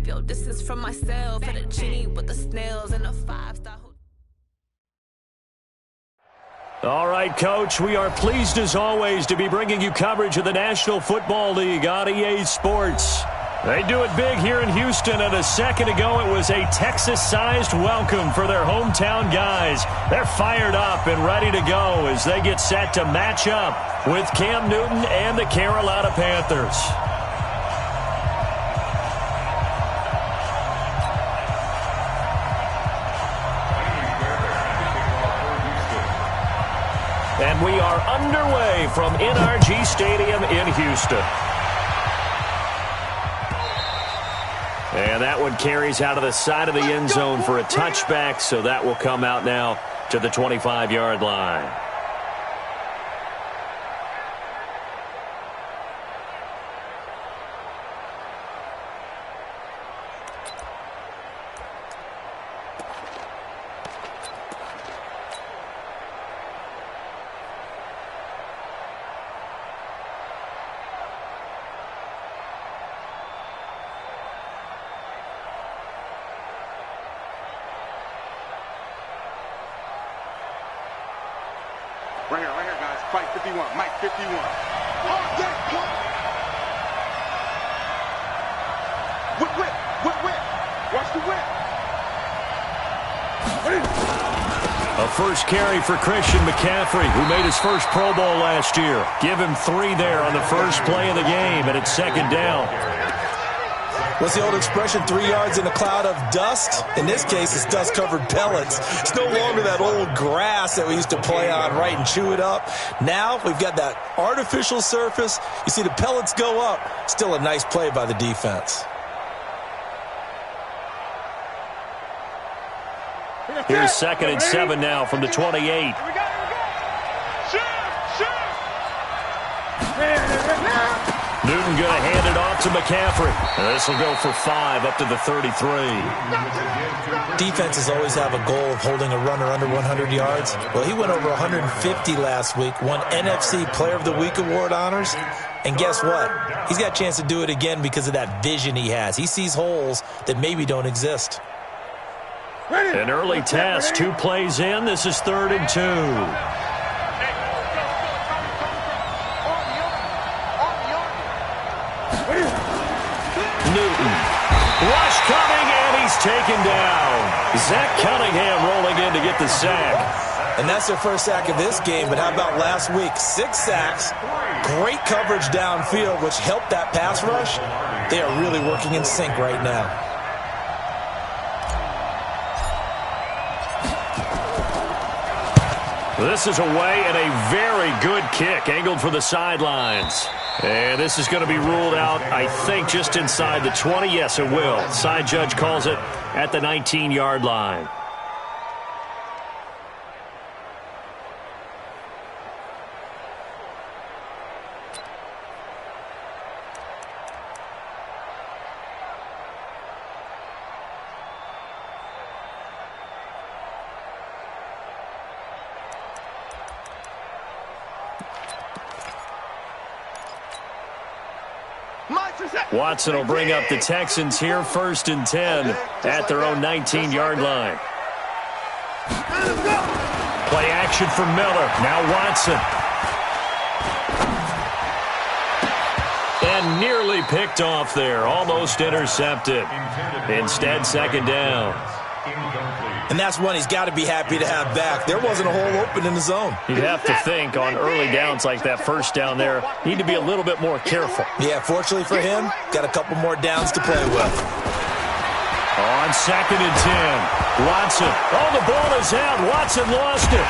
your distance from myself. For the genie with the snails and the 5-star. All right, Coach, we are pleased as always to be bringing you coverage of the National Football League on EA Sports. They do it big here in Houston, and a second ago it was a Texas-sized welcome for their hometown guys. They're fired up and ready to go as they get set to match up with Cam Newton and the Carolina Panthers. And we are underway from NRG Stadium in Houston. And that one carries out of the side of the end zone for a touchback, so that will come out now to the 25-yard line. Right here, guys. Fight 51. Mike 51. Oh, yeah, whip. Watch the whip. A first carry for Christian McCaffrey, who made his first Pro Bowl last year. Give him 3 there on the first play of the game, and it's second down. What's the old expression, 3 yards in a cloud of dust? In this case, it's dust-covered pellets. It's no longer that old grass that we used to play on, right, and chew it up. Now we've got that artificial surface. You see the pellets go up. Still a nice play by the defense. Here's 2nd and 7 now from the 28. Newton going to hand it off to McCaffrey. This will go for 5 up to the 33. Defenses always have a goal of holding a runner under 100 yards. Well, he went over 150 last week, won NFC Player of the Week award honors. And guess what? He's got a chance to do it again because of that vision he has. He sees holes that maybe don't exist. An early test, 2 plays in. This is 3rd and 2. Newton. Rush coming, and he's taken down. Zach Cunningham rolling in to get the sack. And that's their first sack of this game, but how about last week? 6 sacks, great coverage downfield, which helped that pass rush. They are really working in sync right now. This is away, and a very good kick, angled for the sidelines. And this is going to be ruled out, I think, just inside the 20. Yes, it will. Side judge calls it at the 19-yard line. Watson will bring up the Texans here, 1st and 10 at their own 19-yard line. Play action for Miller. Now Watson. And nearly picked off there. Almost intercepted. Instead, 2nd down. And that's one he's got to be happy to have back. There wasn't a hole open in the zone. You'd have to think on early downs like that first down there, need to be a little bit more careful. Yeah, fortunately for him, got a couple more downs to play with. On 2nd and 10, Watson. Oh, the ball is out. Watson lost it.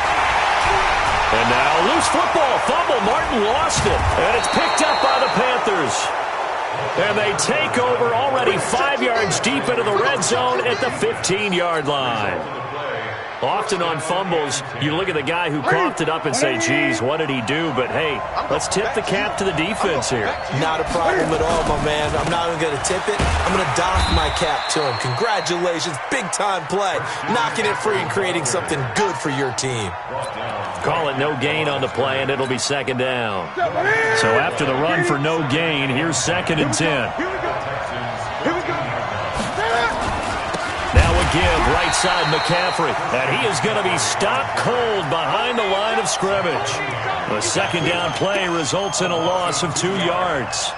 And now loose football. Fumble. Martin lost it. And it's picked up by the Panthers. And they take over already 5 yards deep into the red zone at the 15-yard line. Often on fumbles, you look at the guy who coughed it up and say, geez, what did he do? But, hey, let's tip the cap to the defense here. Not a problem at all, my man. I'm not even going to tip it. I'm going to doff my cap to him. Congratulations. Big-time play. Knocking it free and creating something good for your team. Call it no gain on the play, and it'll be 2nd down. So after the run for no gain, here's 2nd and 10. give right side McCaffrey. And he is going to be stopped cold behind the line of scrimmage. The second down play results in a loss of 2 yards.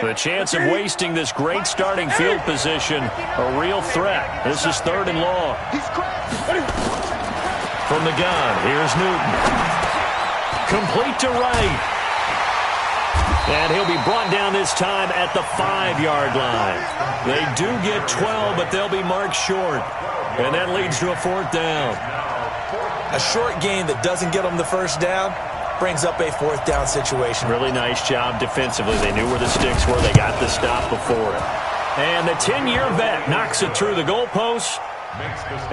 The chance of wasting this great starting field position, a real threat. This is 3rd and long. From the gun, here's Newton. Complete to right. And he'll be brought down this time at the 5-yard line. They do get 12, but they'll be marked short. And that leads to a 4th down. A short gain that doesn't get them the first down brings up a 4th down situation. Really nice job defensively. They knew where the sticks were. They got the stop before it. And the 10-year vet knocks it through the goalpost.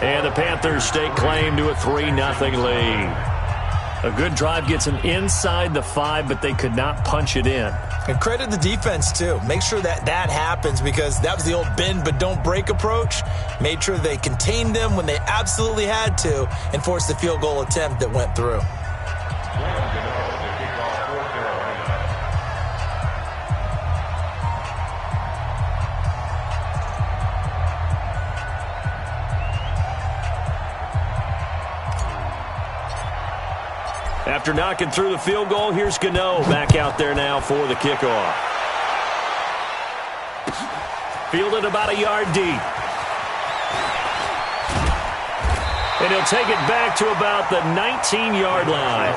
And the Panthers stake claim to a 3-0 lead. A good drive gets them inside the 5, but they could not punch it in. And credit the defense, too. Make sure that happens, because that was the old bend but don't break approach. Made sure they contained them when they absolutely had to and forced the field goal attempt that went through. After knocking through the field goal, here's Gano back out there now for the kickoff. Fielded about a yard deep. And he'll take it back to about the 19-yard line.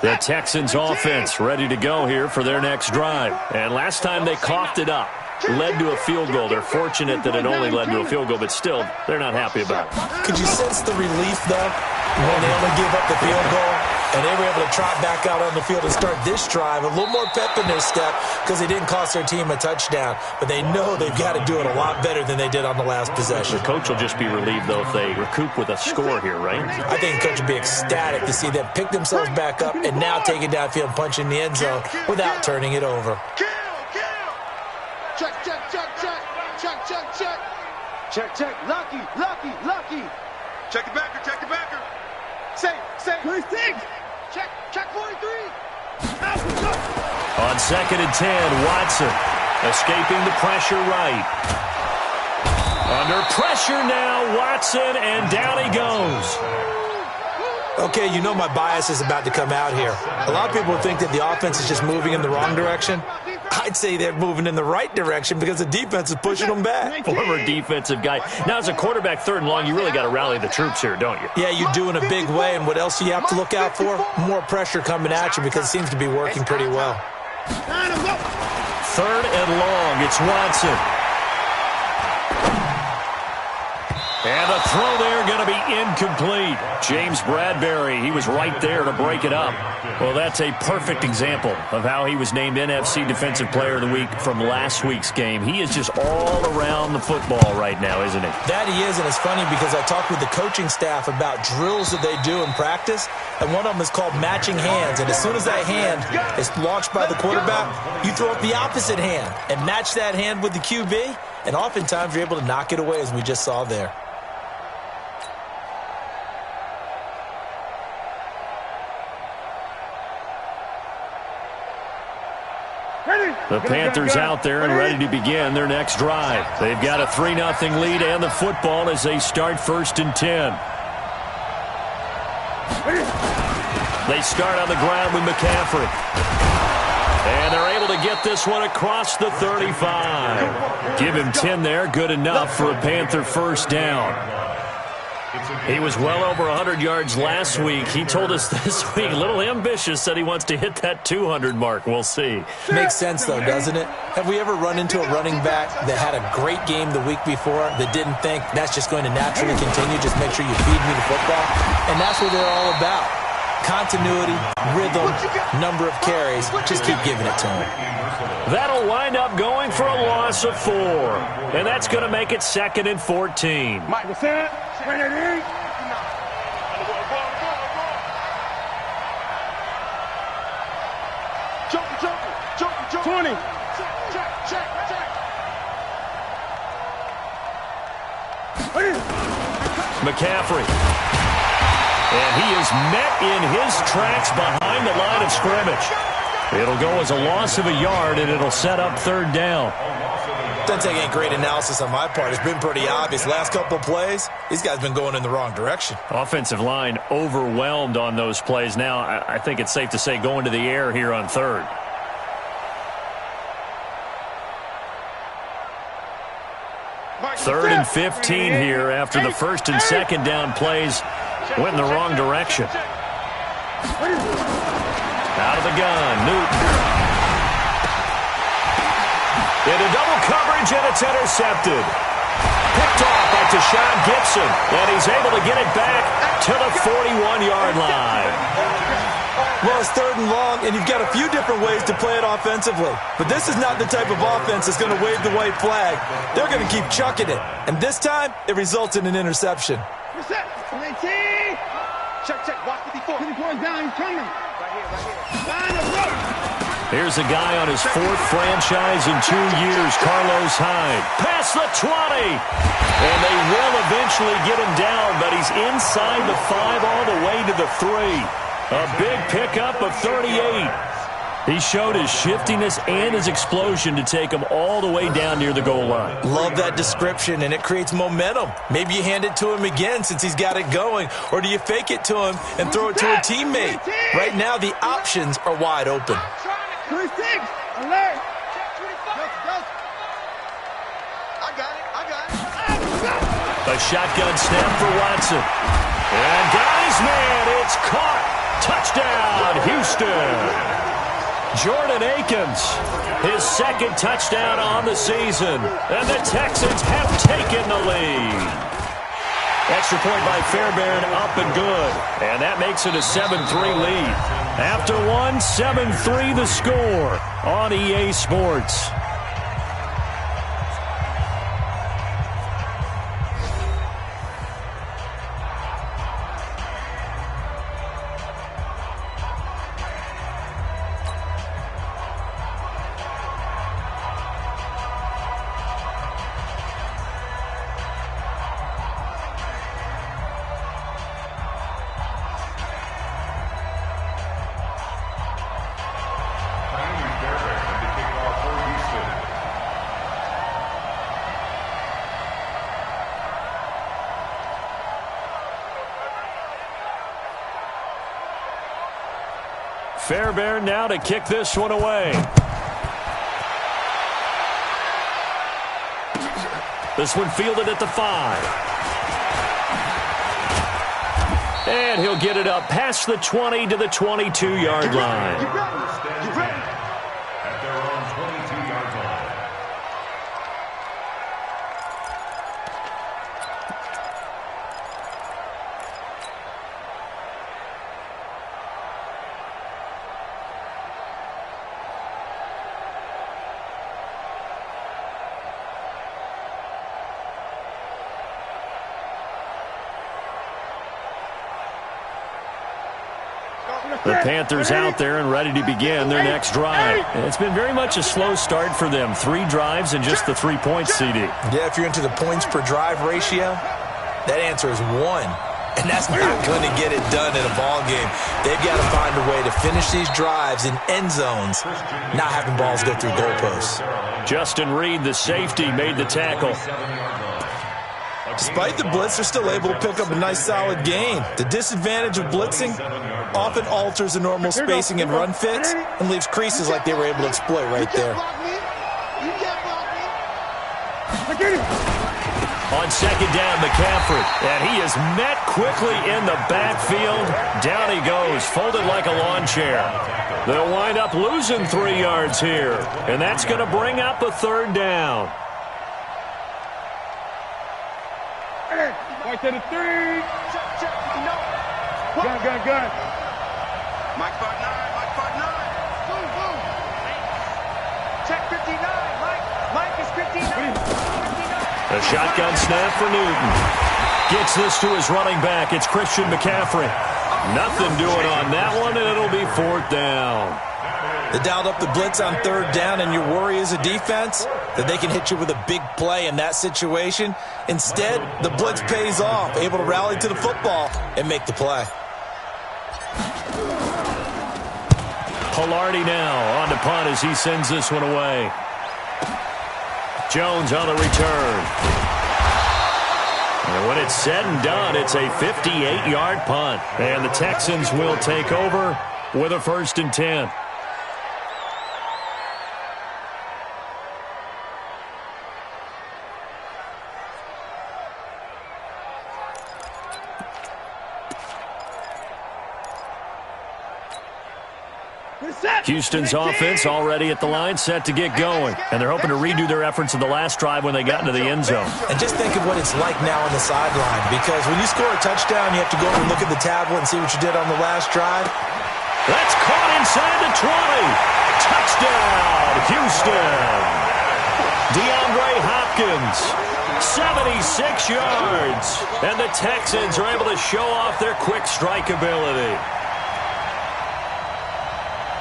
The Texans offense ready to go here for their next drive. And last time they coughed it up, led to a field goal. They're fortunate that it only led to a field goal, but still, they're not happy about it. Could you sense the relief, though, when they only gave up the field goal and they were able to trot back out on the field and start this drive? A little more pep in their step because they didn't cost their team a touchdown, but they know they've got to do it a lot better than they did on the last possession. The coach will just be relieved, though, if they recoup with a score here, right? I think the coach will be ecstatic to see them pick themselves back up and now take it downfield and punch in the end zone without turning it over. Check, check, check, check. Check, check, check. Check, check. Lucky, lucky, lucky. Check the backer, check the backer. Safe, safe. 26. Check, check 43. On 2nd and 10, Watson escaping the pressure right. Under pressure now, Watson, and down he goes. Okay, you know my bias is about to come out here. A lot of people think that the offense is just moving in the wrong direction. I'd say they're moving in the right direction because the defense is pushing them back. Former defensive guy. Now, as a quarterback, 3rd and long, you really got to rally the troops here, don't you? Yeah, you do in a big way. And what else do you have to look out for? More pressure coming at you because it seems to be working pretty well. 3rd and long. It's Watson. And a throw there going to be incomplete. James Bradbury, he was right there to break it up. Well, that's a perfect example of how he was named NFC Defensive Player of the Week from last week's game. He is just all around the football right now, isn't he? That he is, and it's funny because I talked with the coaching staff about drills that they do in practice, and one of them is called matching hands. And as soon as that hand is launched by the quarterback, you throw up the opposite hand and match that hand with the QB, and oftentimes you're able to knock it away, as we just saw there. The Panthers out there and ready to begin their next drive. They've got a 3-0 lead and the football as they start 1st and 10. They start on the ground with McCaffrey. And they're able to get this one across the 35. Give him 10 there, good enough for a Panther 1st down. He was well over 100 yards last week. He told us this week, a little ambitious, said he wants to hit that 200 mark. We'll see. Makes sense, though, doesn't it? Have we ever run into a running back that had a great game the week before that didn't think that's just going to naturally continue? Just make sure you feed me the football. And that's what they're all about. Continuity, rhythm, number of carries. Just keep giving it to him. That'll wind up going for a loss of 4. And that's going to make it 2nd and 14. 20. Check, check, check. McCaffrey. And he is met in his tracks behind the line of scrimmage. It'll go as a loss of a yard, and it'll set up third down. Doesn't take any great analysis on my part. It's been pretty obvious. Last couple of plays, these guys been going in the wrong direction. Offensive line overwhelmed on those plays. Now, I think it's safe to say going to the air here on third. Third and 15 here after the first and second down plays went in the wrong direction. Out of the gun, Newton. Into double coverage, and it's intercepted. Picked off by Tashawn Gibson, and he's able to get it back to the 41-yard line. Well, it's third and long, and you've got a few different ways to play it offensively. But this is not the type of offense that's going to wave the white flag. They're going to keep chucking it. And this time, it results in an interception. Check, check, watch 54. 54 down, he's coming. Right here, right here. Here's a guy on his fourth franchise in 2 years, Carlos Hyde. Past the 20. And they will eventually get him down, but he's inside the 5 all the way to the 3. A big pickup of 38. He showed his shiftiness and his explosion to take him all the way down near the goal line. Love that description, and it creates momentum. Maybe you hand it to him again since he's got it going, or do you fake it to him and throw it to a teammate? Right now, the options are wide open. 26, alert. I got it. A shotgun snap for Watson. And got his man. It's caught. Touchdown, Houston. Jordan Akins, his second touchdown on the season. And the Texans have taken the lead. Extra point by Fairbairn, up and good. And that makes it a 7-3 lead. After one, 7-3 the score on EA Sports. Fairbairn now to kick this one away. This one fielded at the 5. And he'll get it up past the 20 to the 22-yard line. You ready? At their own 22-yard line. The Panthers out there and ready to begin their next drive. It's been very much a slow start for them. 3 drives and just the 3 points, CD. Yeah, if you're into the points per drive ratio, that answer is 1. And that's not going to get it done in a ball game. They've got to find a way to finish these drives in end zones, not having balls go through goalposts. Justin Reed, the safety, made the tackle. Despite the blitz, they're still able to pick up a nice, solid gain. The disadvantage of blitzing often alters the normal spacing and run fits and leaves creases like they were able to exploit right there. On second down, McCaffrey, and he is met quickly in the backfield. Down he goes, folded like a lawn chair. They'll wind up losing 3 yards here, and that's going to bring up a third down. Right to the 3. Gun. Mike 5-9. Boom. Check 59. Mike is 59. A shotgun snap for Newton. Gets this to his running back. It's Christian McCaffrey. Nothing doing on that one, and it'll be 4th down. They dialed up the blitz on third down, and your worry as a defense that they can hit you with a big play in that situation. Instead, the blitz pays off, able to rally to the football and make the play. Pilardi now on to punt as he sends this one away. Jones on the return. And when it's said and done, it's a 58-yard punt. And the Texans will take over with a 1st and 10. Houston's offense already at the line, set to get going. And they're hoping to redo their efforts in the last drive when they got into the end zone. And just think of what it's like now on the sideline, because when you score a touchdown, you have to go and look at the tablet and see what you did on the last drive. That's caught inside the 20. Touchdown, Houston. DeAndre Hopkins, 76 yards. And the Texans are able to show off their quick strike ability.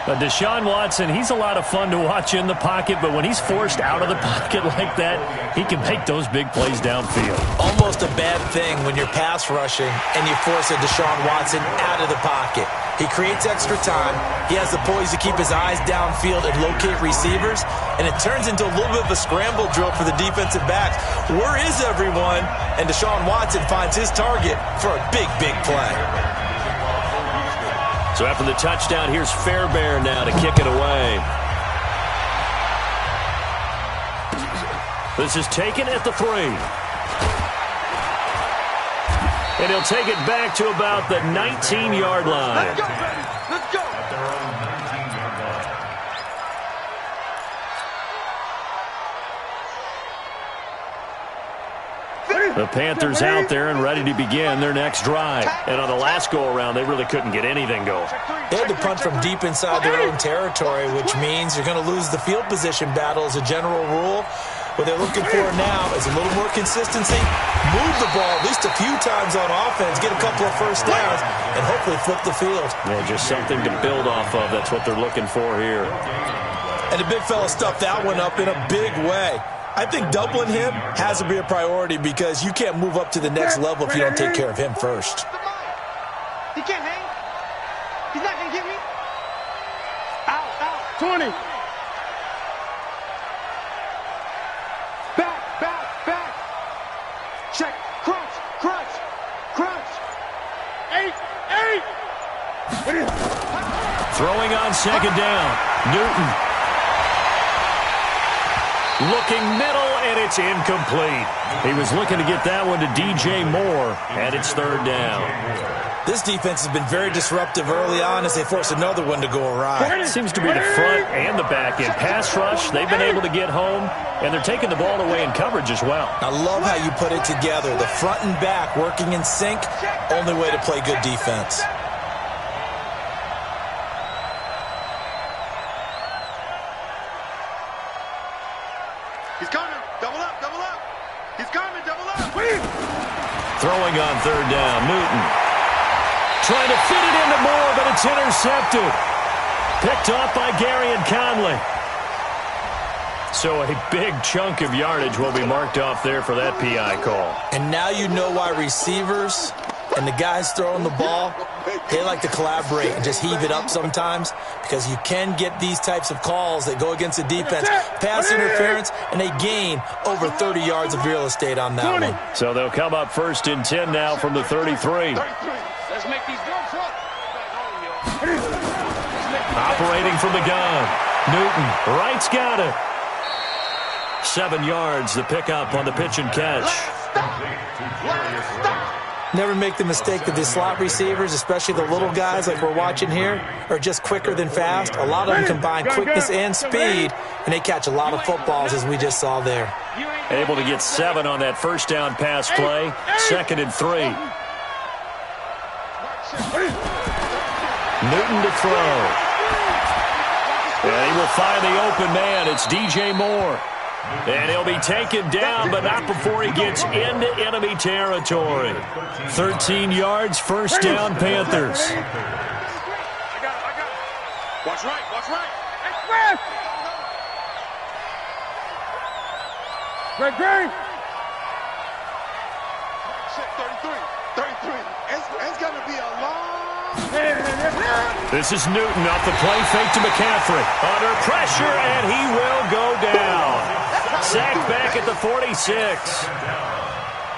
Deshaun Watson, he's a lot of fun to watch in the pocket, but when he's forced out of the pocket like that, he can make those big plays downfield. Almost a bad thing when you're pass rushing and you force a Deshaun Watson out of the pocket. He creates extra time. He has the poise to keep his eyes downfield and locate receivers, and it turns into a little bit of a scramble drill for the defensive backs. Where is everyone? And Deshaun Watson finds his target for a big, big play. So after the touchdown, here's Fairbairn now to kick it away. This is taken at the 3. And he'll take it back to about the 19-yard line. Let's go, baby. Let's go. At their own 19-yard line. The Panthers out there and ready to begin their next drive. And on the last go-around, they really couldn't get anything going. They had to punt from deep inside their own territory, which means you're going to lose the field position battle as a general rule. What they're looking for now is a little more consistency, move the ball at least a few times on offense, get a couple of first downs, and hopefully flip the field. Yeah, just something to build off of. That's what they're looking for here. And the big fella stuffed that one up in a big way. I think doubling him has to be a priority because you can't move up to the next level if you don't take care of him first. He can't hang. He's not going to get me. Out, out. 20. Back. Check. Crunch. 8. Throwing on second down. Newton. Looking middle, and it's incomplete. He was looking to get that one to DJ Moore, and it's third down. This defense has been very disruptive early on as they force another one to go awry. It seems to be the front and the back end. Pass rush, they've been able to get home, and they're taking the ball away in coverage as well. I love how you put it together. The front and back working in sync, only way to play good defense. He's coming. Double up. He's coming. Double up. Throwing on third down, Newton. Trying to fit it into Moore, but it's intercepted. Picked off by Gary and Conley. So a big chunk of yardage will be marked off there for that PI call. And now you know why receivers and the guys throwing the ball, they like to collaborate and just heave it up sometimes because you can get these types of calls that go against the defense, pass interference, and they gain over 30 yards of real estate on that one. So they'll come up 1st and 10 now from the 33. Let's make these jumps up. Operating from the gun. Newton, right's got it. 7 yards, the pickup on the pitch and catch. Never make the mistake that the slot receivers, especially the little guys like we're watching here, are just quicker than fast. A lot of them combine quickness and speed, and they catch a lot of footballs, as we just saw there. Able to get 7 on that first down pass play. 2nd and 3. Newton to throw. And he will find the open man. It's DJ Moore. And he'll be taken down, but not before he gets into enemy territory. 13 yards, first down, Panthers. I got it. Watch right. Green. Shit, 33. It's going to be a long... This is Newton off the play fake to McCaffrey. Under pressure, and he will go down. Sacked back at the 46.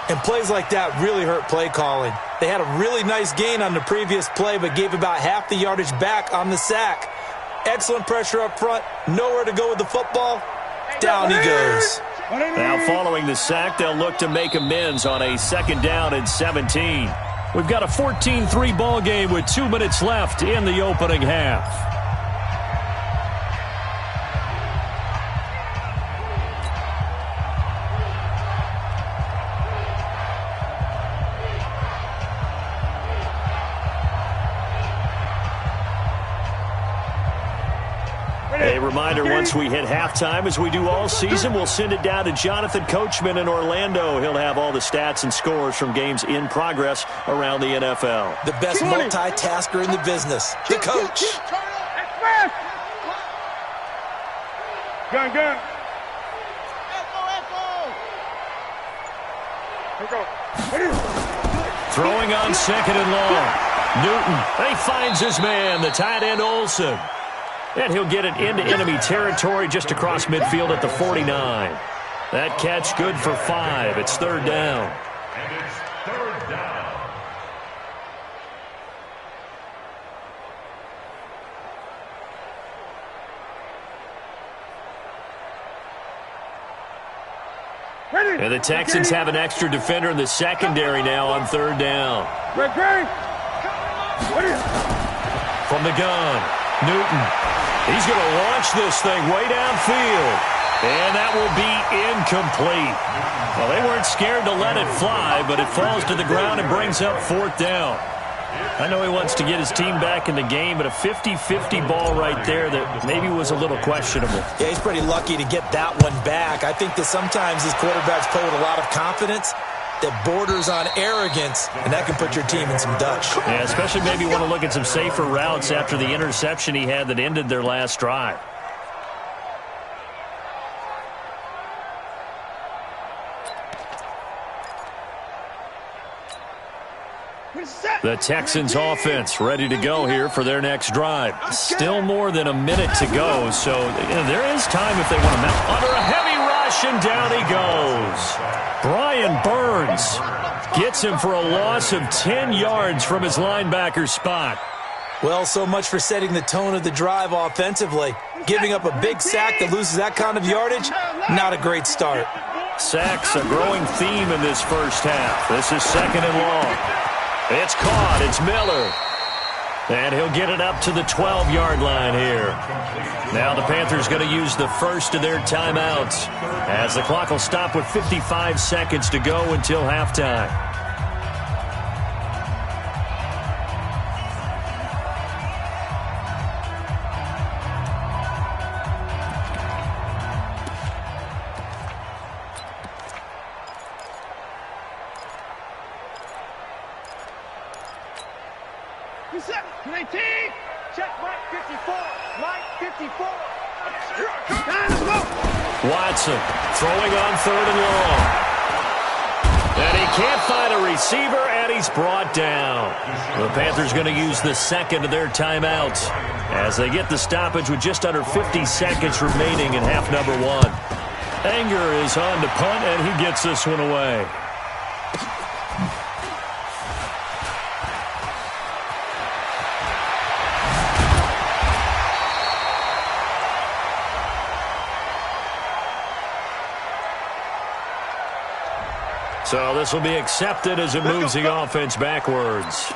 And plays like that really hurt play calling. They had a really nice gain on the previous play, but gave about half the yardage back on the sack. Excellent pressure up front. Nowhere to go with the football. Down he goes. Now following the sack, they'll look to make amends on a 2nd down and 17. We've got a 14-3 ball game with 2 minutes left in the opening half. A reminder, once we hit halftime, as we do all season, we'll send it down to Jonathan Coachman in Orlando. He'll have all the stats and scores from games in progress around the NFL. The best multitasker in the business, the coach. Gun. Throwing on 2nd and long. Newton, he finds his man, the tight end Olsen. And he'll get it into enemy territory just across midfield at the 49. That catch good for 5. It's 3rd down. And it's 3rd down. And the Texans have an extra defender in the secondary now on 3rd down. From the gun, Newton. He's going to launch this thing way downfield. And that will be incomplete. Well, they weren't scared to let it fly, but it falls to the ground and brings up 4th down. I know he wants to get his team back in the game, but a 50-50 ball right there that maybe was a little questionable. Yeah, he's pretty lucky to get that one back. I think that sometimes these quarterbacks play with a lot of confidence that borders on arrogance, and that can put your team in some dutch. Yeah, especially maybe want to look at some safer routes after the interception he had that ended their last drive. The Texans offense ready to go here for their next drive. Still more than a minute to go, so there is time if they want to mount. Under a heavy rush, and down he goes. Brian Burns gets him for a loss of 10 yards from his linebacker spot. Well, so much for setting the tone of the drive offensively. Giving up a big sack that loses that kind of yardage, not a great start. Sacks, a growing theme in this first half. This is 2nd and long. It's caught. It's Miller. And he'll get it up to the 12-yard line here. Now the Panthers going to use the first of their timeouts, as the clock will stop with 55 seconds to go until halftime. Watson throwing on 3rd and long. And he can't find a receiver, and he's brought down. The Panthers going to use the 2nd of their timeouts as they get the stoppage with just under 50 seconds remaining in half number 1. Anger is on to punt, and he gets this one away. So this will be accepted as it moves the offense backwards.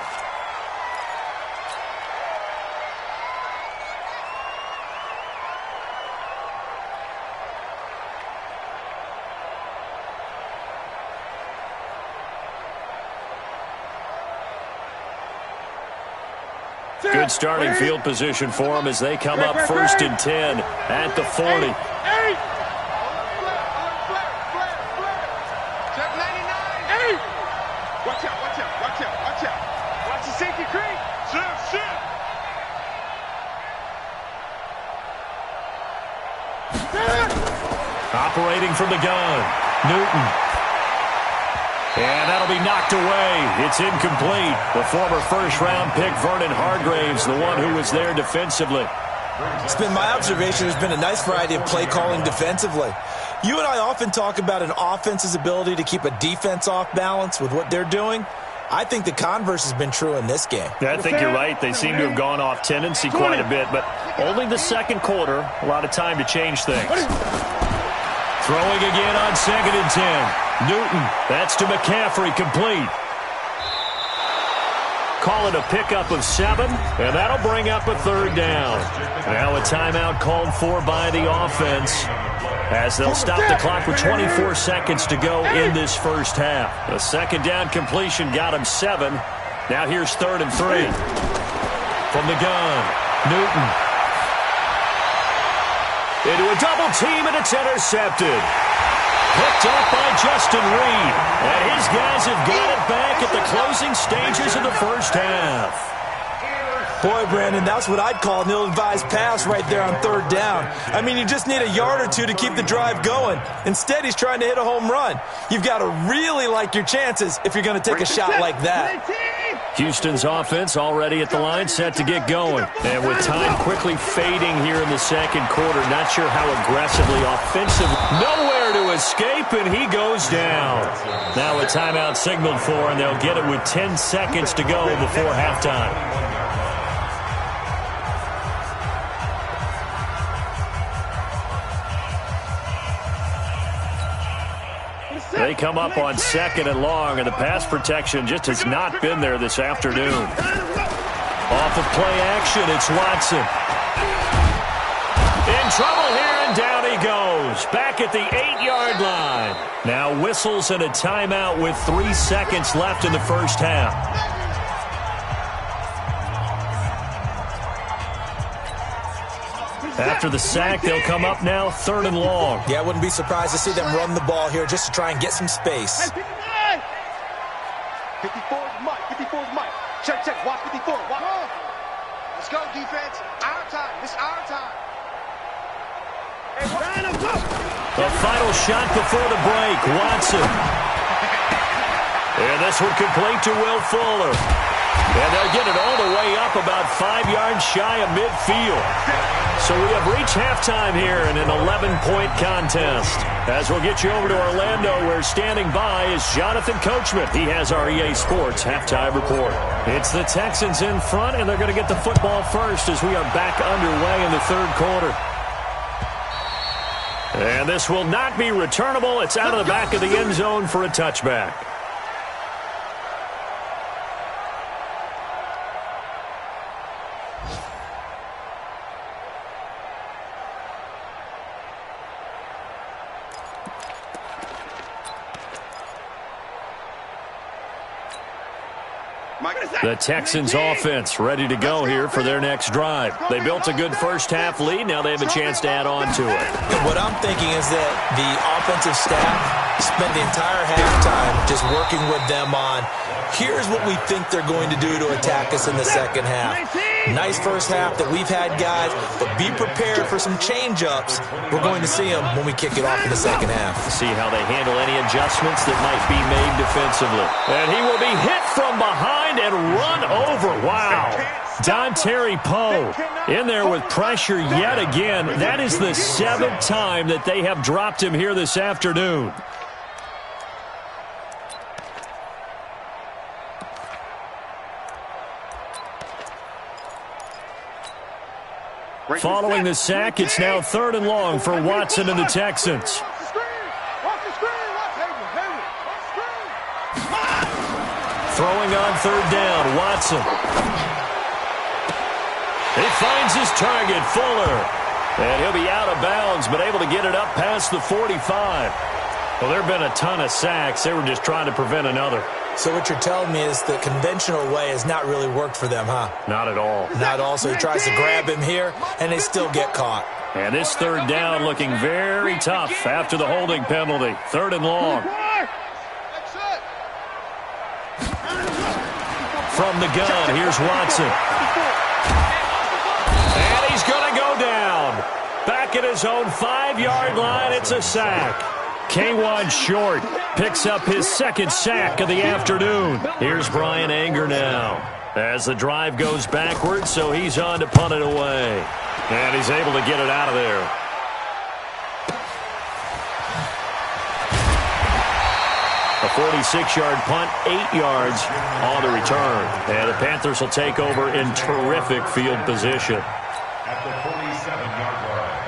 Good starting field position for them as they come up 1st and 10 at the 40. Operating from the gun, Newton. And that'll be knocked away. It's incomplete. The former first-round pick, Vernon Hargraves, the one who was there defensively. It's been my observation there's been a nice variety of play calling defensively. You and I often talk about an offense's ability to keep a defense off balance with what they're doing. I think the converse has been true in this game. Yeah, I think you're right. They seem to have gone off tendency quite a bit, but only the second quarter, a lot of time to change things. Throwing again on 2nd and 10. Newton, that's to McCaffrey, complete. Call it a pickup of 7, and that'll bring up a 3rd down. Now a timeout called for by the offense as they'll stop the clock with 24 seconds to go in this first half. A 2nd down completion got him 7. Now here's 3rd and 3. From the gun, Newton. Into a double team, and it's intercepted. Picked up by Justin Reed. And his guys have got it back at the closing stages of the first half. Boy, Brandon, that's what I'd call an ill-advised pass right there on 3rd down. I mean, you just need a yard or two to keep the drive going. Instead, he's trying to hit a home run. You've got to really like your chances if you're going to take a shot like that. Houston's offense already at the line, set to get going. And with time quickly fading here in the second quarter, not sure how aggressively offensive. Nowhere to escape, and he goes down. Now a timeout signaled for, and they'll get it with 10 seconds to go before halftime. They come up on 2nd and long, and the pass protection just has not been there this afternoon. Off of play action, it's Watson. In trouble here, and down he goes. Back at the 8-yard line. Now whistles and a timeout with 3 seconds left in the first half. After the sack, they'll come up now 3rd and long. Yeah, I wouldn't be surprised to see them run the ball here just to try and get some space. 54 is Mike. 54 is Mike. Check, check. Watch 54. Watch. Let's go, defense. Our time. It's our time. The final shot before the break. Watson. And this one complete to Will Fuller. And they'll get it all the way up about 5 yards shy of midfield. So we have reached halftime here in an 11-point contest. As we'll get you over to Orlando, where standing by is Jonathan Coachman. He has our EA Sports halftime report. It's the Texans in front, and they're going to get the football first as we are back underway in the 3rd quarter. And this will not be returnable. It's out of the back of the end zone for a touchback. The Texans offense ready to go here for their next drive. They built a good first-half lead. Now they have a chance to add on to it. What I'm thinking is that the offensive staff spent the entire halftime just working with them on, here's what we think they're going to do to attack us in the second half. Nice first half that we've had, guys, but be prepared for some change-ups. We're going to see them when we kick it off in the second half. See how they handle any adjustments that might be made defensively. And he will be hit from behind and run over. Wow. Dontari Poe in there with pressure yet again. That is the 7th time that they have dropped him here this afternoon. Following the sack, it's now 3rd and long for Watson and the Texans. Throwing on 3rd down, Watson. He finds his target, Fuller. And he'll be out of bounds, but able to get it up past the 45. Well, there have been a ton of sacks. They were just trying to prevent another. So what you're telling me is the conventional way has not really worked for them, huh? Not at all. Not at all. So he tries to grab him here, and they still get caught. And this 3rd down looking very tough after the holding penalty. 3rd and long. From the gun, here's Watson. And he's going to go down. Back back at his own 5-yard line. It's a sack. K1 Short picks up his second sack of the afternoon. Here's Brian Anger now as the drive goes backwards, so he's on to punt it away. And he's able to get it out of there. A 46-yard punt, 8 yards on the return. And the Panthers will take over in terrific field position. At the 47-yard line.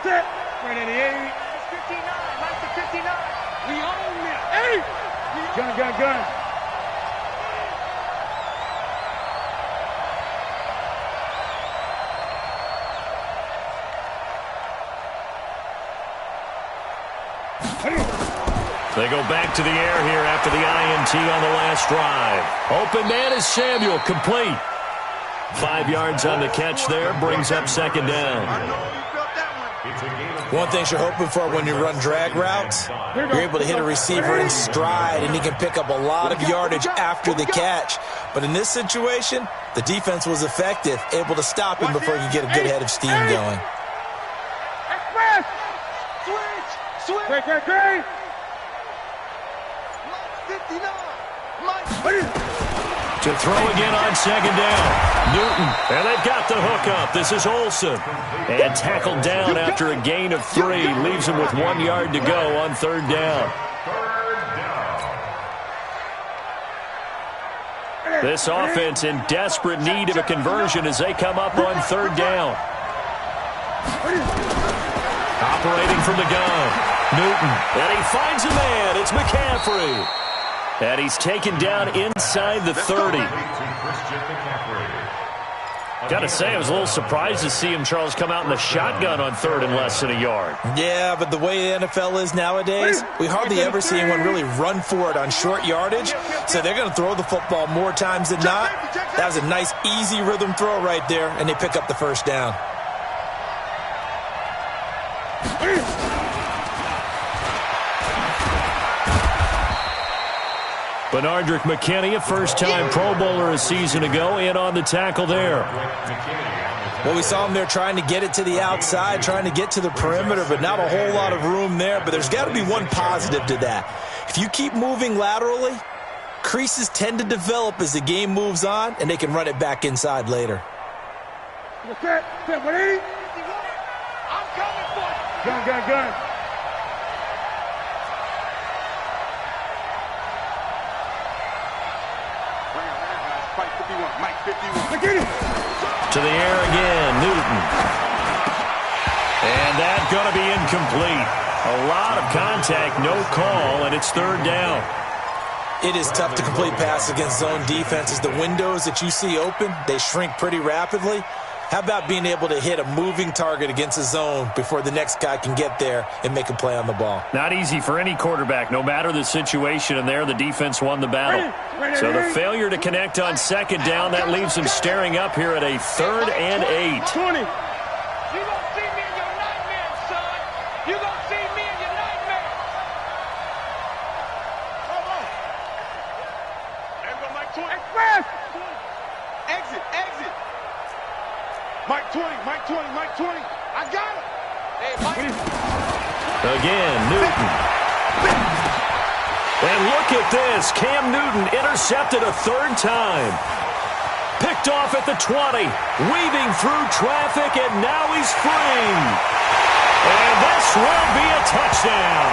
Set. Right at the 8. It's 59. Right to 59. We own it. 8. Gun. They go back to the air here after the INT on the last drive. Open man is Samuel, complete. 5 yards on the catch there, brings up second down. One thing you're hoping for when you run drag routes, you're able to hit a receiver in stride, and he can pick up a lot of yardage after the catch. But in this situation, the defense was effective, able to stop him before he could get a good head of steam going. Express! Switch! Great! 59! To throw again on second down. Newton, and they've got the hook up. This is Olsen. And tackled down after a gain of 3. Leaves him with 1 yard to go on third down. This offense in desperate need of a conversion as they come up on third down. Operating from the gun. Newton, and he finds a man. It's McCaffrey. And he's taken down inside the 30. Got to say, I was a little surprised to see him, Charles, come out in the shotgun on third and less than a yard. Yeah, but the way the NFL is nowadays, we hardly ever see anyone really run for it on short yardage. So they're going to throw the football more times than not. That was a nice, easy rhythm throw right there, and they pick up the first down. Benardrick McKinney, a first-time Pro Bowler a season ago, in on the tackle there. Well, we saw him there trying to get it to the outside, trying to get to the perimeter, but not a whole lot of room there. But there's got to be one positive to that. If you keep moving laterally, creases tend to develop as the game moves on, and they can run it back inside later. Set, 180. I'm coming for you. Gun. Mike 51. To the air again, Newton. And that's going to be incomplete. A lot of contact, no call, and it's third down. It is tough to complete passes against zone defenses. The windows that you see open, they shrink pretty rapidly. How about being able to hit a moving target against a zone before the next guy can get there and make a play on the ball? Not easy for any quarterback, no matter the situation, and there the defense won the battle. So the failure to connect on second down, that leaves him staring up here at a 3rd and 8. 20. You gonna see me in your nightmares, son. You gonna see me in your nightmares. Come on. There go Mike 20. Express. Exit. Mike 20. I got him. Hey, Mike. Again, Newton. And look at this. Cam Newton intercepted a 3rd time. Picked off at the 20. Weaving through traffic, and now he's free. And this will be a touchdown.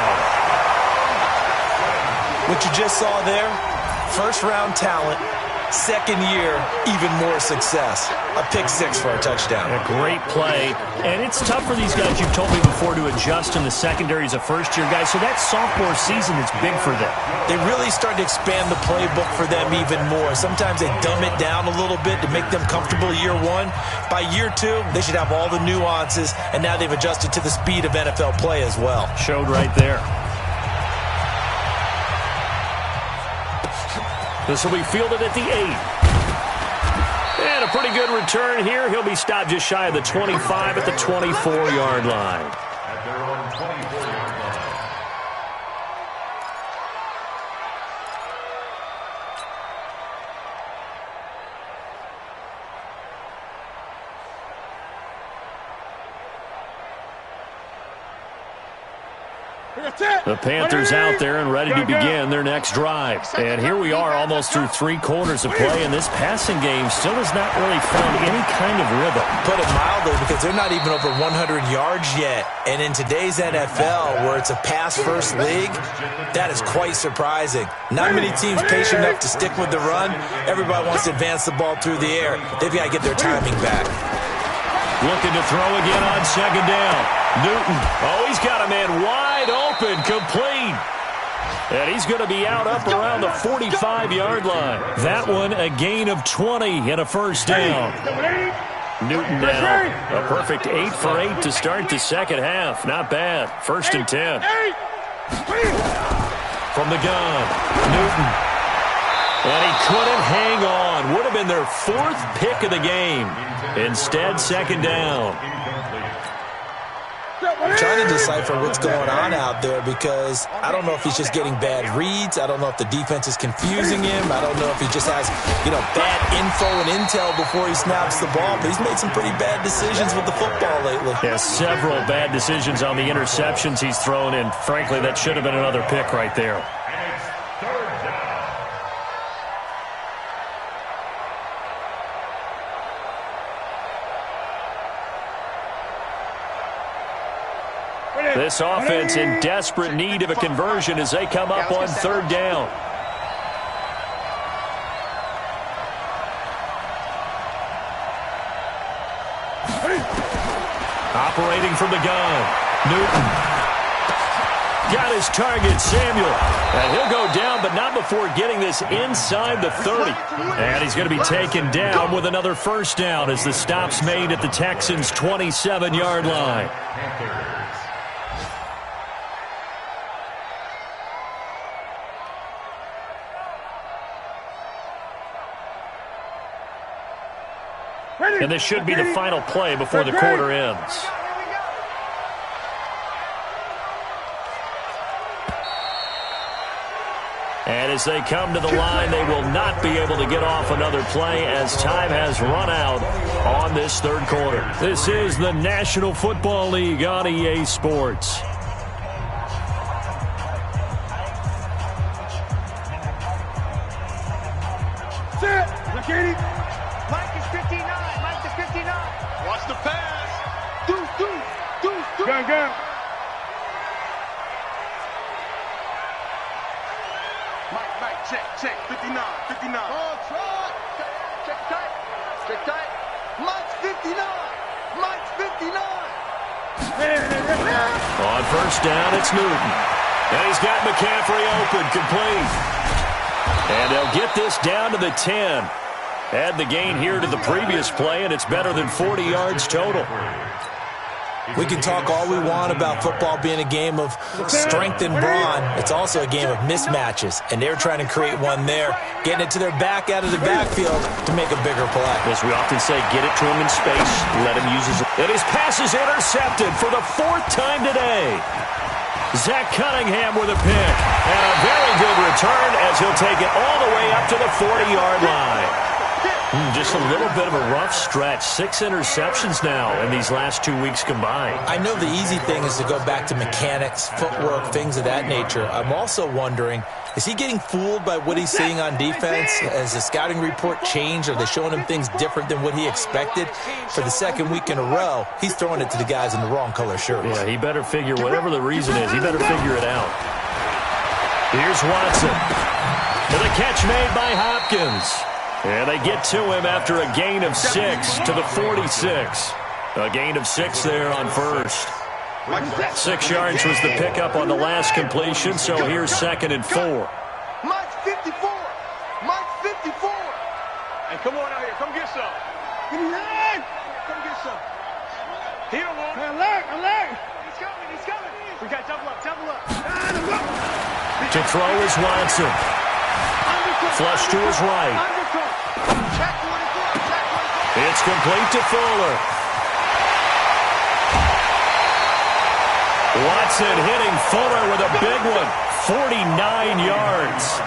What you just saw there, first-round talent, second year, even more success. A pick-6 for a touchdown. A great play. And it's tough for these guys, you've told me before, to adjust in the secondary as a first-year guy. So that sophomore season is big for them. They really start to expand the playbook for them even more. Sometimes they dumb it down a little bit to make them comfortable year one. By year 2, they should have all the nuances, and now they've adjusted to the speed of NFL play as well. Showed right there. This will be fielded at the 8. And a pretty good return here. He'll be stopped just shy of the 25 at the 24-yard line. At their own 24-yard line. The Panthers out there and ready to begin their next drive. And here we are almost through 3 quarters of play, and this passing game still has not really found any kind of rhythm. Put it mildly, because they're not even over 100 yards yet. And in today's NFL, where it's a pass-first league, that is quite surprising. Not many teams patient enough to stick with the run. Everybody wants to advance the ball through the air. They've got to get their timing back. Looking to throw again on second down. Newton. Oh, he's got a man wide open, complete. And he's going to be out up around the 45-yard line. That one a gain of 20 and a first down. Newton now. A perfect 8 for 8 to start the second half. Not bad. 1st and 10. From the gun. Newton. And he couldn't hang on. Would have been their 4th pick of the game. Instead, second down. I'm trying to decipher what's going on out there, because I don't know if he's just getting bad reads. I don't know if the defense is confusing him. I don't know if he just has, bad info and intel before he snaps the ball. But he's made some pretty bad decisions with the football lately. Yeah, several bad decisions on the interceptions he's thrown in. Frankly, that should have been another pick right there. This offense in desperate need of a conversion as they come up on 3rd down. Operating from the gun. Newton. Got his target, Samuel. And he'll go down, but not before getting this inside the 30. And he's going to be taken down with another first down as the stop's made at the Texans' 27-yard line. And this should be the final play before the quarter ends. And as they come to the line, they will not be able to get off another play as time has run out on this 3rd quarter. This is the National Football League on EA Sports. Mike is 59. Mike is 59. Watch the pass. Deuce. Go. Mike, check. 59. Oh, try. Check tight. Mike's 59. On 1st down, it's Newton. And he's got McCaffrey open, complete. And they'll get this down to the 10. Add the gain here to the previous play, and it's better than 40 yards total. We can talk all we want about football being a game of strength and brawn. It's also a game of mismatches, and they're trying to create one there, getting it to their back out of the backfield to make a bigger play. As we often say, get it to him in space, let him use his... And his pass is intercepted for the 4th time today. Zach Cunningham with a pick, and a very good return as he'll take it all the way up to the 40-yard line. Just a little bit of a rough stretch. 6 interceptions now in these last 2 weeks combined. I know the easy thing is to go back to mechanics, footwork, things of that nature. I'm also wondering, is he getting fooled by what he's seeing on defense? Has the scouting report changed? Are they showing him things different than what he expected? For the 2nd week in a row, he's throwing it to the guys in the wrong color shirts. Yeah, he better figure, whatever the reason is, he better figure it out. Here's Watson. And the catch made by Hopkins. And they get to him after a gain of 6 to the 46. A gain of 6 there on 1st. 6 yards was the pickup on the last completion, so here's 2nd and 4. Mike's 54. Hey, come on out here. Come get some. Come get some. He don't want it. Alert. He's coming. We got double up. To throw is Watson. Flush to his right. It's complete to Fuller. Watson hitting Fuller with a big one. 49 yards.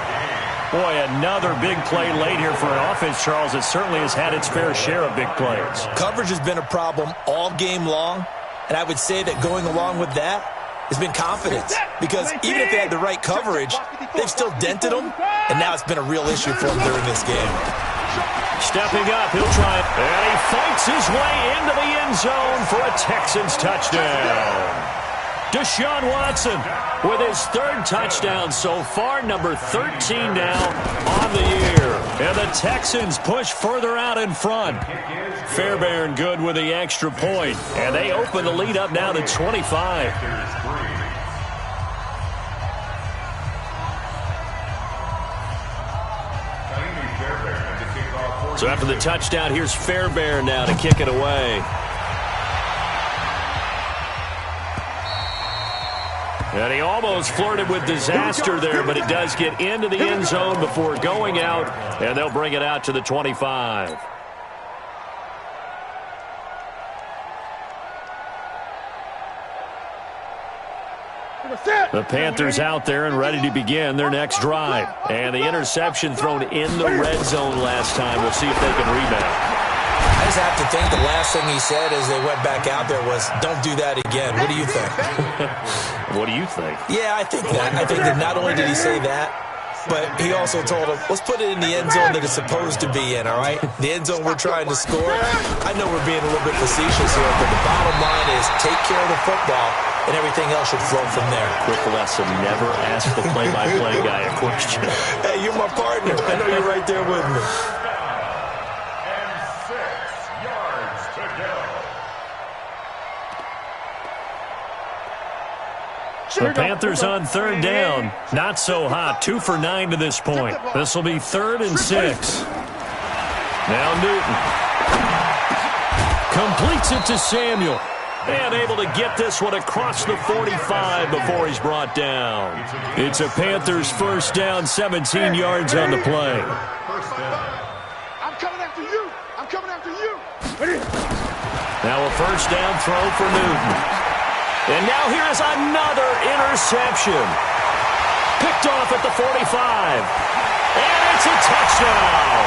Boy, another big play late here for an offense, Charles, that certainly has had its fair share of big plays. Coverage has been a problem all game long, and I would say that going along with that, has been confidence. Because even if they had the right coverage, they've still dented them, and now it's been a real issue for them during this game. Stepping up, he'll try it. And he fights his way into the end zone for a Texans touchdown. Deshaun Watson with his third touchdown so far, number 13 now on the year. And the Texans push further out in front. Fairbairn good with the extra point. And they open the lead up now to 25. So after the touchdown, here's Fairbairn now to kick it away. And he almost flirted with disaster there, but it does get into the end zone before going out, and they'll bring it out to the 25. The Panthers out there and ready to begin their next drive. And the interception thrown in the red zone last time. We'll see if they can rebound. I just have to think the last thing he said as they went back out there was, don't do that again. What do you think? What do you think? Yeah, I think that. I think that not only did he say that, but he also told him, let's put it in the end zone that it's supposed to be in, all right? The end zone we're trying to score. I know we're being a little bit facetious here, but the bottom line is take care of the football, and everything else should flow from there. Quick lesson, never ask the play-by-play guy a question. Hey, you're my partner. I know you're right there with me. The Panthers on third down. Not so hot. 2 for 9 to this point. This will be 3rd and 6. Now Newton. Completes it to Samuel. And able to get this one across the 45 before he's brought down. It's a Panthers first down, 17 yards on the play. I'm coming after you. I'm coming after you. Now a first down throw for Newton. And now here is another interception. Picked off at the 45. And it's a touchdown.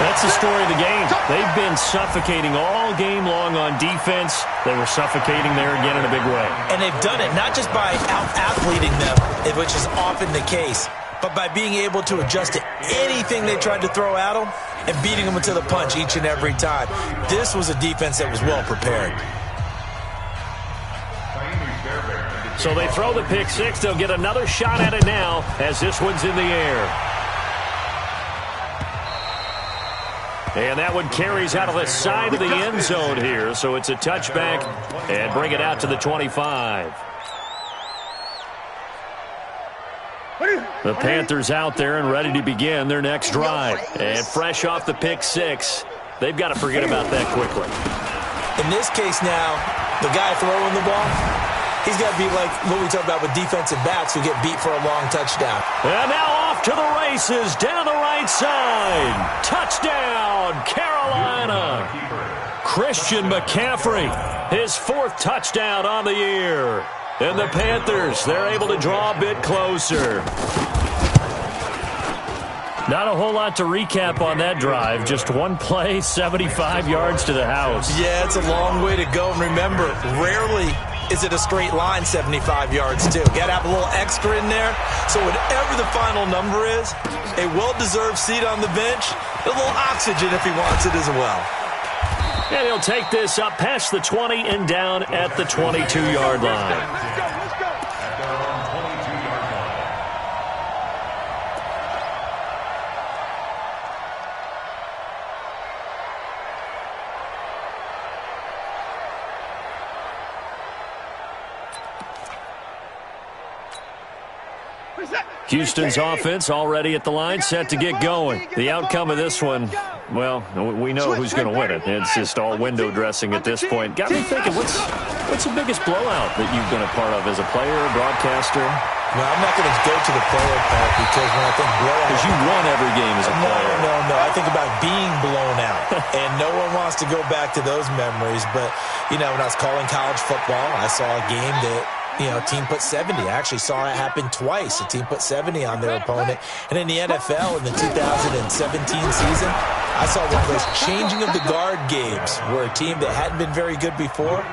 That's the story of the game. They've been suffocating all game long on defense. They were suffocating there again in a big way. And they've done it not just by out-athleting them, which is often the case, but by being able to adjust to anything they tried to throw at them and beating them to the punch each and every time. This was a defense that was well prepared. So they throw the pick six. They'll get another shot at it now as this one's in the air. And that one carries out of the side of the end zone here. So it's a touchback and bring it out to the 25. The Panthers out there and ready to begin their next drive. And fresh off the pick six, they've got to forget about that quickly. In this case now, the guy throwing the ball, he's got to be like what we talk about with defensive backs who get beat for a long touchdown. And now off to the races down the right side. Touchdown, Carolina. Christian McCaffrey, his 4th touchdown on the year. And the Panthers, they're able to draw a bit closer. Not a whole lot to recap on that drive. Just one play, 75 yards to the house. Yeah, it's a long way to go. And remember, rarely is it a straight line 75 yards, too. Got to have a little extra in there. So whatever the final number is, a well-deserved seat on the bench, a little oxygen if he wants it as well. And he'll take this up past the 20 and down at the 22-yard line. Houston's offense already at the line, set to get going. The outcome of this one, well, we know who's going to win it. It's just all window dressing at this point. Got me thinking, what's the biggest blowout that you've been a part of as a player, a broadcaster? Well, I'm not going to go to the player part because when I think blowout... Because you won every game as a player. No. I think about being blown out. And no one wants to go back to those memories. But, you know, when I was calling college football, I saw a game that team put 70. I actually saw it happen twice. A team put 70 on their opponent. And in the NFL in the 2017 season, I saw one of those changing of the guard games where a team that hadn't been very good before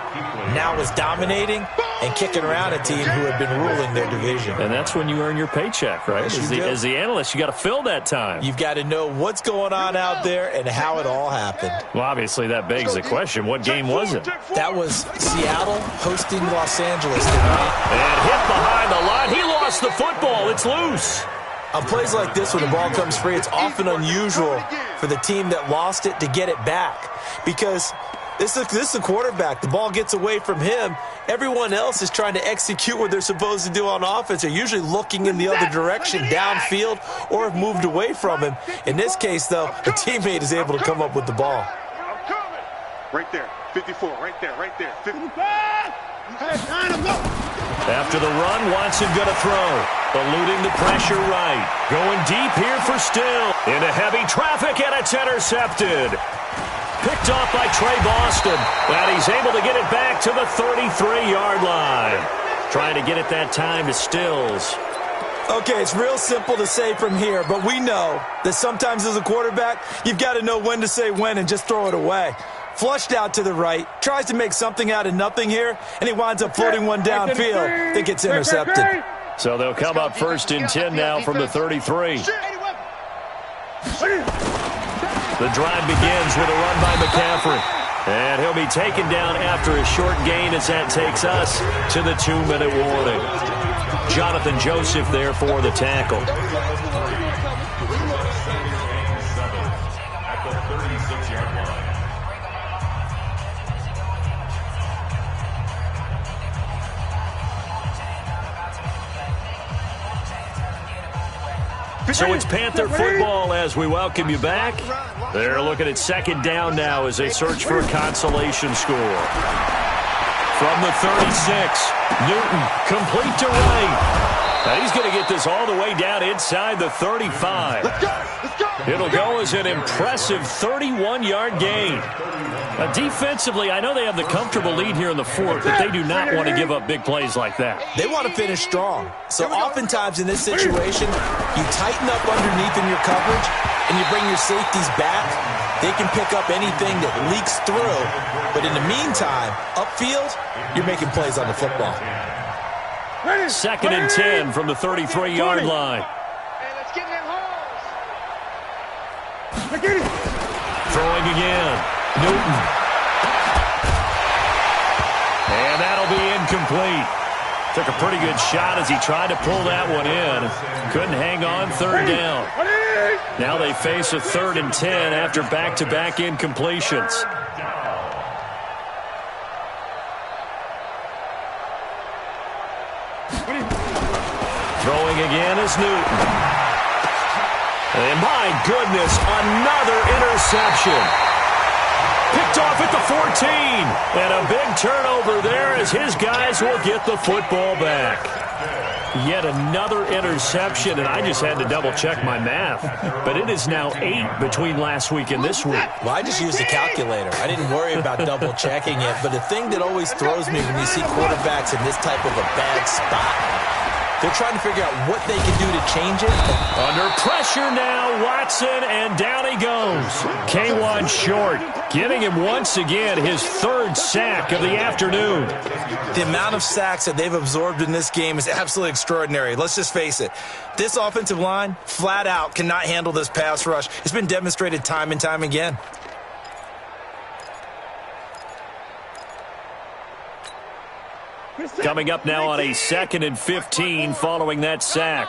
now was dominating and kicking around a team who had been ruling their division. And that's when you earn your paycheck, right? Yes, As the analyst, you got to fill that time. You've got to know what's going on out there and how it all happened. Well, obviously, that begs the question, what game was it? That was Seattle hosting Los Angeles tonight. And hit behind the line. He lost the football. It's loose. On plays like this, when the ball comes free, it's often unusual for the team that lost it to get it back. Because this is a quarterback. The ball gets away from him. Everyone else is trying to execute what they're supposed to do on offense. They're usually looking in the other direction, downfield, or have moved away from him. In this case, though, a teammate is able to come up with the ball. Right there, 54, right there, 55. After the run, Watson going to throw. Eluding the pressure right. Going deep here for Still. Into heavy traffic, and it's intercepted. Picked off by Trey Boston. And he's able to get it back to the 33-yard line. Trying to get it that time to Stills. Okay, it's real simple to say from here, but we know that sometimes as a quarterback, you've got to know when to say when and just throw it away. Flushed out to the right, tries to make something out of nothing here, and he winds up floating one downfield that gets intercepted. So they'll come up 1st and 10 now from the 33. The drive begins with a run by McCaffrey. And he'll be taken down after a short gain as that takes us to the 2-minute warning. Jonathan Joseph there for the tackle. At the 36-yard line. So it's Panther football as we welcome you back. They're looking at 2nd down now as they search for a consolation score. From the 36, Newton complete to right. Now he's going to get this all the way down inside the 35. It'll go as an impressive 31-yard gain. Now, defensively, I know they have the comfortable lead here in the 4th, but they do not want to give up big plays like that. They want to finish strong. So oftentimes in this situation, you tighten up underneath in your coverage and you bring your safeties back. They can pick up anything that leaks through. But in the meantime, upfield, you're making plays on the football. 2nd and 10 from the 33-yard line. Throwing again. Newton. And that'll be incomplete. Took a pretty good shot as he tried to pull that one in. Couldn't hang on 3rd down. Now they face a 3rd and 10 after back-to-back incompletions. Throwing again is Newton. And my goodness, another interception. Picked off at the 14. And a big turnover there as his guys will get the football back. Yet another interception, and I just had to double-check my math. But it is now 8 between last week and this week. Well, I just used a calculator. I didn't worry about double-checking it. But the thing that always throws me when you see quarterbacks in this type of a bad spot, they're trying to figure out what they can do to change it. Under pressure now, Watson, and down he goes. K1 short, giving him once again his 3rd sack of the afternoon. The amount of sacks that they've absorbed in this game is absolutely extraordinary. Let's just face it. This offensive line, flat out, cannot handle this pass rush. It's been demonstrated time and time again. Coming up now on a 2nd and 15 following that sack.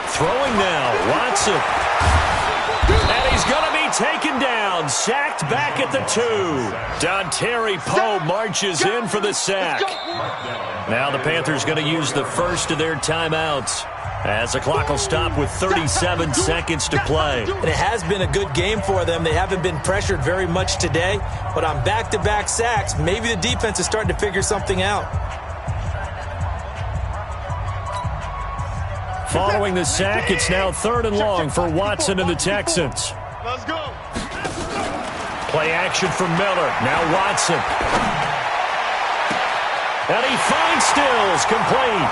Throwing now, Watson. And he's going to be taken down, sacked back at the 2. Dontari Poe marches in for the sack. Now the Panthers going to use the first of their timeouts, as the clock will stop with 37 seconds to play. And it has been a good game for them. They haven't been pressured very much today, but on back-to-back sacks, maybe the defense is starting to figure something out. Following the sack, it's now 3rd and long for Watson and the Texans. Let's go. Play action from Miller. Now Watson. And he finds Stills, complete.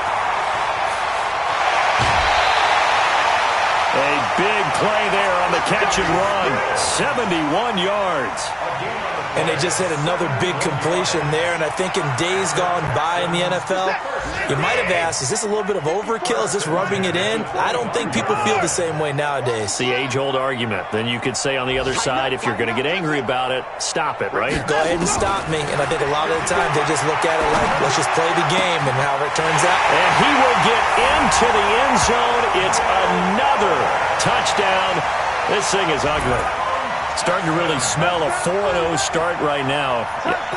A big play there on the catch and run. 71 yards. And they just hit another big completion there. And I think in days gone by in the NFL, you might have asked, is this a little bit of overkill? Is this rubbing it in? I don't think people feel the same way nowadays. It's the age-old argument. Then you could say on the other side, if you're going to get angry about it, stop it, right? Go ahead and stop me. And I think a lot of the times they just look at it like, let's just play the game and however it turns out. And he will get into the end zone. It's another touchdown. This thing is ugly. Starting to really smell a 4-0 start right now.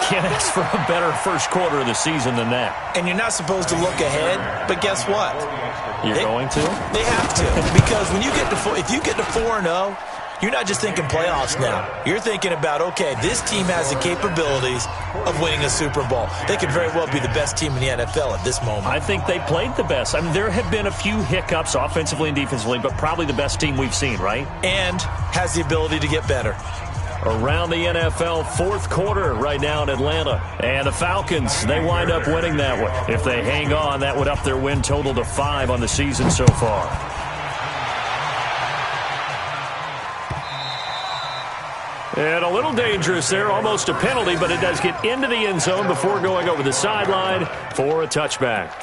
Can't ask for a better first quarter of the season than that. And you're not supposed to look ahead, but guess what? You're going to? They have to. Because when you get to if you get to 4-0, you're not just thinking playoffs now. You're thinking about, okay, this team has the capabilities of winning a Super Bowl. They could very well be the best team in the NFL at this moment. I think they played the best. I mean, there have been a few hiccups offensively and defensively, but probably the best team we've seen, right? And has the ability to get better. Around the NFL, fourth quarter right now in Atlanta. And the Falcons, they wind up winning that one. If they hang on, that would up their win total to 5 on the season so far. And a little dangerous there, almost a penalty, but it does get into the end zone before going over the sideline for a touchback.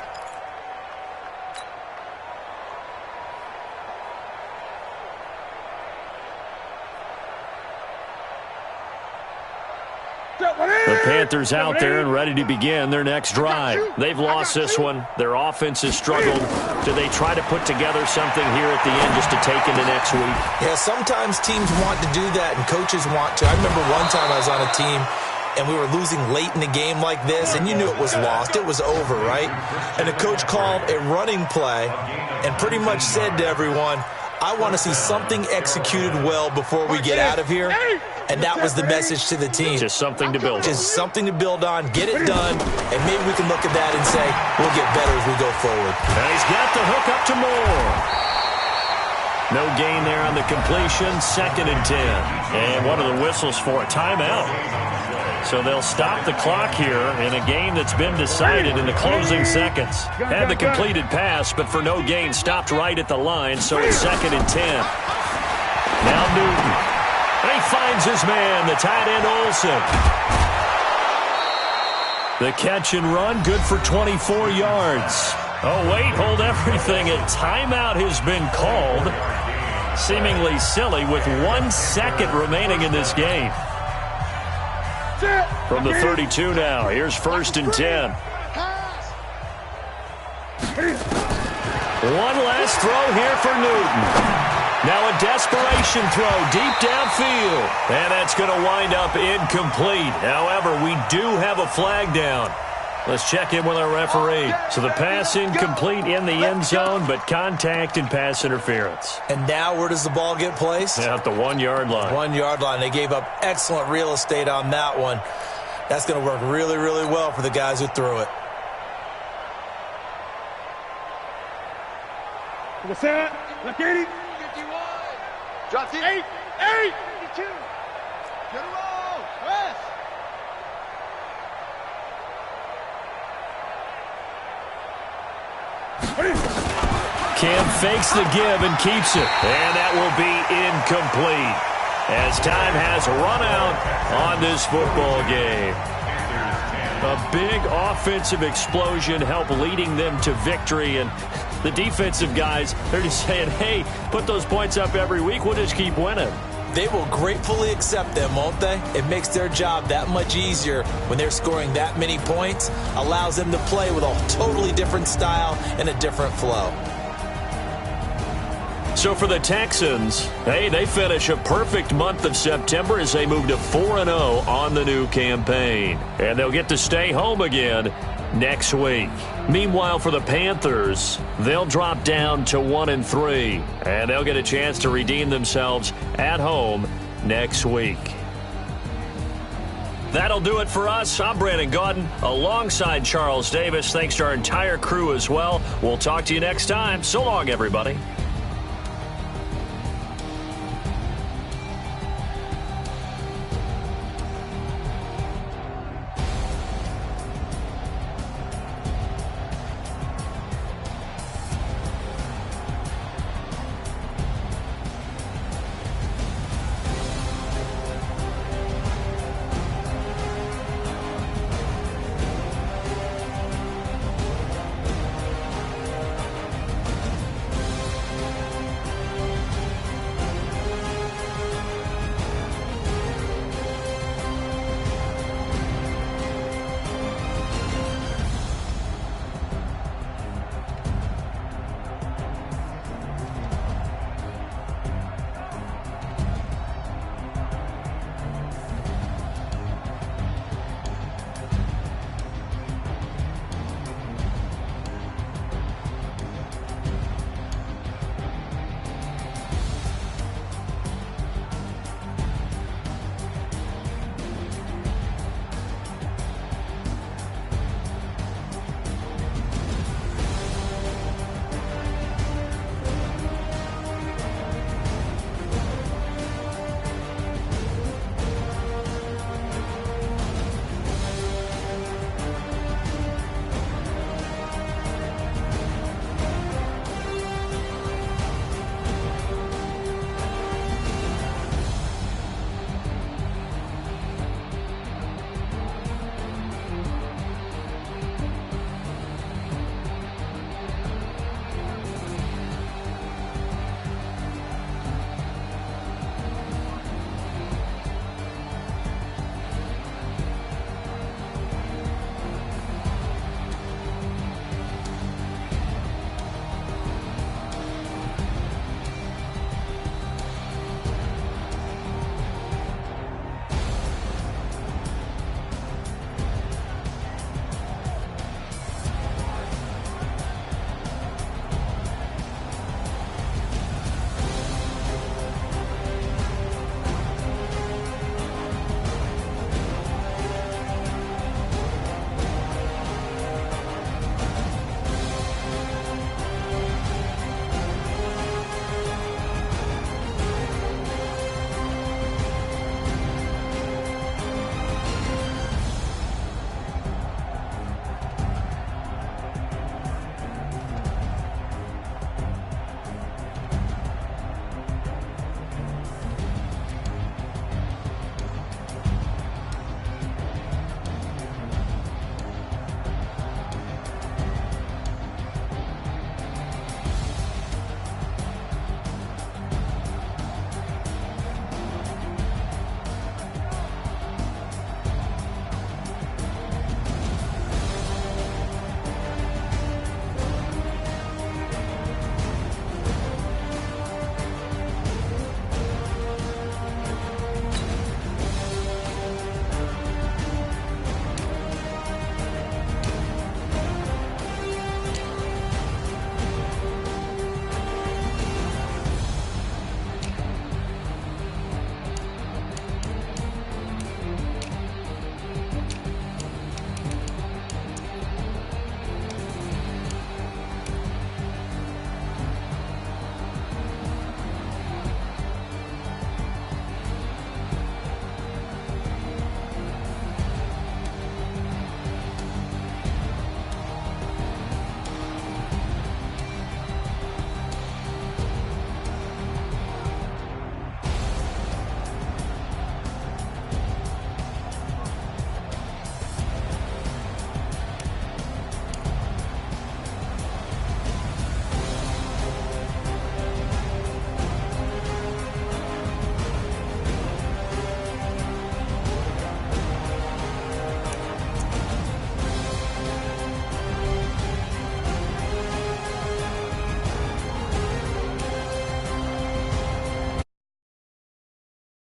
The Panthers out there and ready to begin their next drive. They've lost this one. Their offense has struggled. Do they try to put together something here at the end just to take into next week? Yeah, sometimes teams want to do that and coaches want to. I remember one time I was on a team and we were losing late in the game like this, and you knew it was lost. It was over, right? And the coach called a running play and pretty much said to everyone, I want to see something executed well before we get out of here. And that was the message to the team. Just something to build on. Just something to build on, get it done, and maybe we can look at that and say, we'll get better as we go forward. And he's got the hook up to Moore. No gain there on the completion, 2nd and 10. And one of the whistles for a timeout. So they'll stop the clock here in a game that's been decided in the closing seconds. Had the completed pass, but for no gain, stopped right at the line, so it's 2nd and 10. Now Newton. And he finds his man, the tight end Olsen. The catch and run, good for 24 yards. Oh, wait, hold everything. A timeout has been called. Seemingly silly with 1 second remaining in this game. From the 32 now, here's 1st and 10. One last throw here for Newton. Now a desperation throw deep downfield. And that's going to wind up incomplete. However, we do have a flag down. Let's check in with our referee. So the pass incomplete in the end zone, but contact and pass interference. And now where does the ball get placed? At the 1 yard line. 1 yard line. They gave up excellent real estate on that one. That's going to work really, really well for the guys who threw it. To the set. Look at it. Drop it. 8. 52. Get a roll. Press. Cam fakes the give and keeps it. And that will be incomplete as time has run out on this football game. A big offensive explosion helped leading them to victory, and the defensive guys, they're just saying, hey, put those points up every week, we'll just keep winning. They will gratefully accept them, won't they? It makes their job that much easier when they're scoring that many points, allows them to play with a totally different style and a different flow. So for the Texans, hey, they finish a perfect month of September as they move to 4-0 on the new campaign. And they'll get to stay home again next week. Meanwhile, for the Panthers, they'll drop down to 1-3, and they'll get a chance to redeem themselves at home next week. That'll do it for us. I'm Brandon Gaudin alongside Charles Davis. Thanks to our entire crew as well. We'll talk to you next time. So long, everybody.